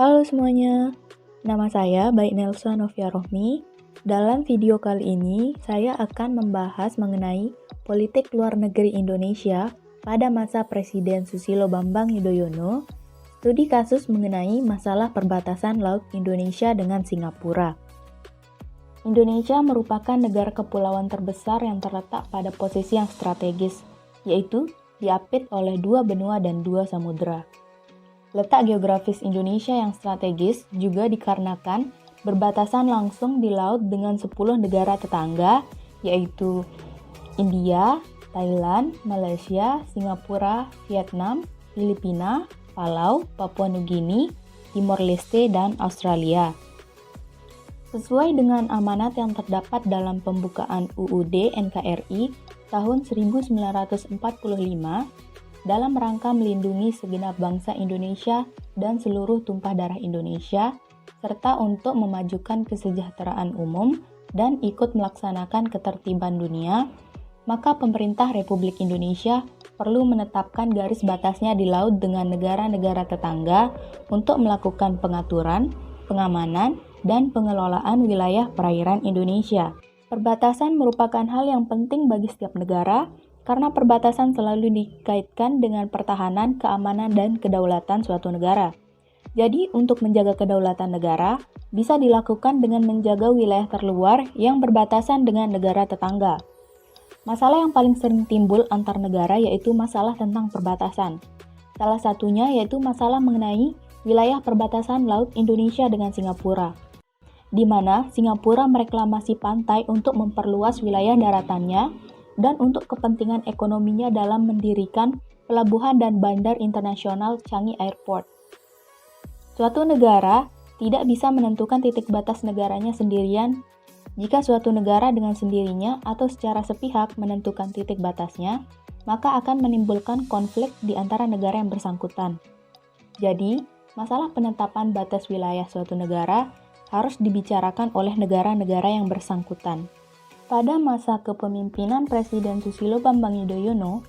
Halo semuanya, nama saya Baik Nelsa Novia Rohmi. Dalam video kali ini, saya akan membahas mengenai politik luar negeri Indonesia pada masa Presiden Susilo Bambang Yudhoyono, studi kasus mengenai masalah perbatasan Laut Indonesia dengan Singapura. Indonesia merupakan negara kepulauan terbesar yang terletak pada posisi yang strategis, yaitu diapit oleh dua benua dan dua samudera. Letak geografis Indonesia yang strategis juga dikarenakan berbatasan langsung di laut dengan 10 negara tetangga, yaitu India, Thailand, Malaysia, Singapura, Vietnam, Filipina, Palau, Papua Nugini, Timor Leste, dan Australia. Sesuai dengan amanat yang terdapat dalam pembukaan UUD NKRI tahun 1945, dalam rangka melindungi segenap bangsa Indonesia dan seluruh tumpah darah Indonesia, serta untuk memajukan kesejahteraan umum dan ikut melaksanakan ketertiban dunia, maka pemerintah Republik Indonesia perlu menetapkan garis batasnya di laut dengan negara-negara tetangga untuk melakukan pengaturan, pengamanan, dan pengelolaan wilayah perairan Indonesia. Perbatasan merupakan hal yang penting bagi setiap negara, karena perbatasan selalu dikaitkan dengan pertahanan, keamanan, dan kedaulatan suatu negara. Jadi, untuk menjaga kedaulatan negara, bisa dilakukan dengan menjaga wilayah terluar yang berbatasan dengan negara tetangga. Masalah yang paling sering timbul antar negara yaitu masalah tentang perbatasan. Salah satunya yaitu masalah mengenai wilayah perbatasan Laut Indonesia dengan Singapura, di mana Singapura mereklamasi pantai untuk memperluas wilayah daratannya dan untuk kepentingan ekonominya dalam mendirikan pelabuhan dan bandar internasional Changi Airport. Suatu negara tidak bisa menentukan titik batas negaranya sendirian. Jika suatu negara dengan sendirinya atau secara sepihak menentukan titik batasnya, maka akan menimbulkan konflik di antara negara yang bersangkutan. Jadi, masalah penetapan batas wilayah suatu negara harus dibicarakan oleh negara-negara yang bersangkutan. Pada masa kepemimpinan Presiden Susilo Bambang Yudhoyono,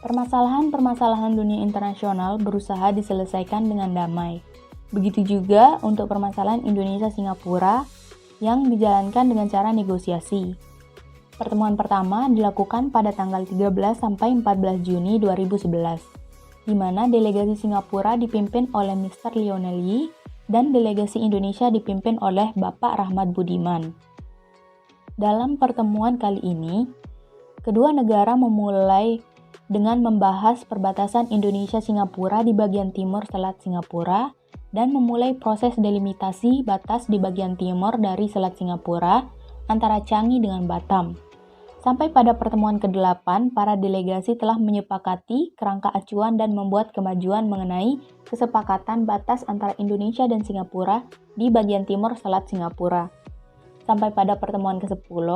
permasalahan-permasalahan dunia internasional berusaha diselesaikan dengan damai. Begitu juga untuk permasalahan Indonesia-Singapura yang dijalankan dengan cara negosiasi. Pertemuan pertama dilakukan pada tanggal 13 sampai 14 Juni 2011, di mana delegasi Singapura dipimpin oleh Mr. Lionel Yee dan delegasi Indonesia dipimpin oleh Bapak Rahmat Budiman. Dalam pertemuan kali ini, kedua negara memulai dengan membahas perbatasan Indonesia-Singapura di bagian timur Selat Singapura dan memulai proses delimitasi batas di bagian timur dari Selat Singapura antara Changi dengan Batam. Sampai pada pertemuan ke-8, para delegasi telah menyepakati kerangka acuan dan membuat kemajuan mengenai kesepakatan batas antara Indonesia dan Singapura di bagian timur Selat Singapura. Sampai pada pertemuan ke-10,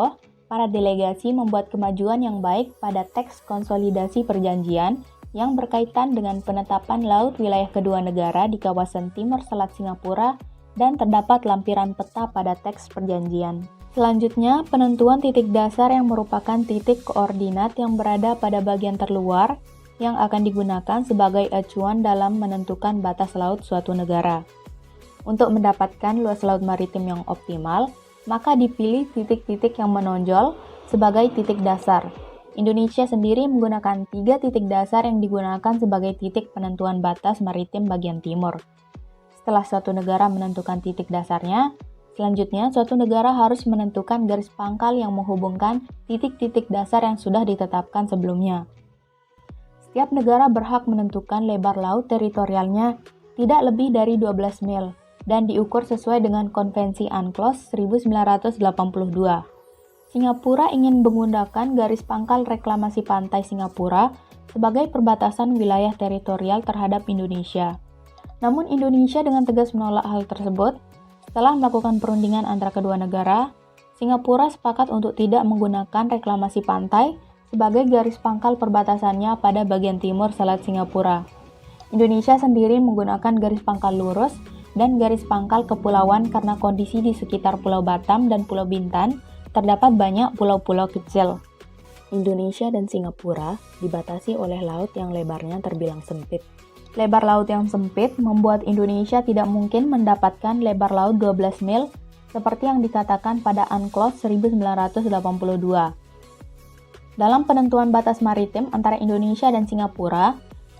para delegasi membuat kemajuan yang baik pada teks konsolidasi perjanjian yang berkaitan dengan penetapan laut wilayah kedua negara di kawasan timur Selat Singapura dan terdapat lampiran peta pada teks perjanjian. Selanjutnya, penentuan titik dasar yang merupakan titik koordinat yang berada pada bagian terluar yang akan digunakan sebagai acuan dalam menentukan batas laut suatu negara. Untuk mendapatkan luas laut maritim yang optimal, maka dipilih titik-titik yang menonjol sebagai titik dasar. Indonesia sendiri menggunakan 3 titik dasar yang digunakan sebagai titik penentuan batas maritim bagian timur. Setelah suatu negara menentukan titik dasarnya, selanjutnya suatu negara harus menentukan garis pangkal yang menghubungkan titik-titik dasar yang sudah ditetapkan sebelumnya. Setiap negara berhak menentukan lebar laut teritorialnya tidak lebih dari 12 mil, dan diukur sesuai dengan Konvensi UNCLOS 1982. Singapura ingin menggunakan garis pangkal reklamasi pantai Singapura sebagai perbatasan wilayah teritorial terhadap Indonesia. Namun Indonesia dengan tegas menolak hal tersebut. Setelah melakukan perundingan antara kedua negara, Singapura sepakat untuk tidak menggunakan reklamasi pantai sebagai garis pangkal perbatasannya pada bagian timur Selat Singapura. Indonesia sendiri menggunakan garis pangkal lurus dan garis pangkal kepulauan karena kondisi di sekitar Pulau Batam dan Pulau Bintan terdapat banyak pulau-pulau kecil. Indonesia dan Singapura dibatasi oleh laut yang lebarnya terbilang sempit. Lebar laut yang sempit membuat Indonesia tidak mungkin mendapatkan lebar laut 12 mil seperti yang dikatakan pada UNCLOS 1982. Dalam penentuan batas maritim antara Indonesia dan Singapura,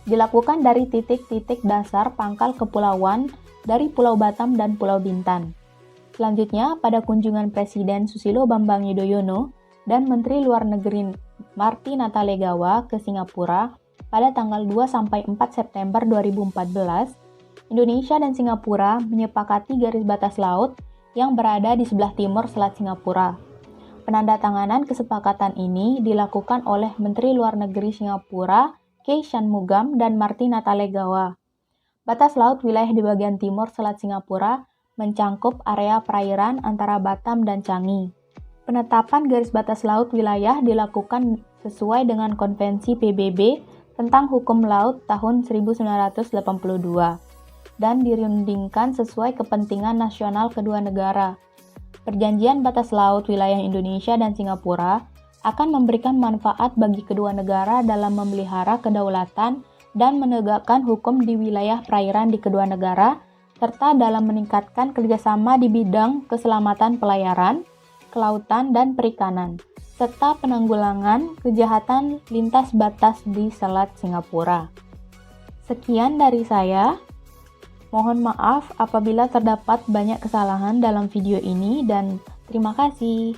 dilakukan dari titik-titik dasar pangkal kepulauan dari Pulau Batam dan Pulau Bintan. Selanjutnya, pada kunjungan Presiden Susilo Bambang Yudhoyono dan Menteri Luar Negeri Marty Natalegawa ke Singapura pada tanggal 2-4 September 2014, Indonesia dan Singapura menyepakati garis batas laut yang berada di sebelah timur Selat Singapura. Penandatanganan kesepakatan ini dilakukan oleh Menteri Luar Negeri Singapura, Key Shanmugam dan Marty Natalegawa. Batas laut wilayah di bagian timur Selat Singapura mencangkup area perairan antara Batam dan Changi. Penetapan garis batas laut wilayah dilakukan sesuai dengan Konvensi PBB tentang Hukum Laut tahun 1982 dan dirundingkan sesuai kepentingan nasional kedua negara. Perjanjian batas laut wilayah Indonesia dan Singapura akan memberikan manfaat bagi kedua negara dalam memelihara kedaulatan dan menegakkan hukum di wilayah perairan di kedua negara, serta dalam meningkatkan kerjasama di bidang keselamatan pelayaran, kelautan, dan perikanan, serta penanggulangan kejahatan lintas batas di Selat Singapura. Sekian dari saya. Mohon maaf apabila terdapat banyak kesalahan dalam video ini dan terima kasih.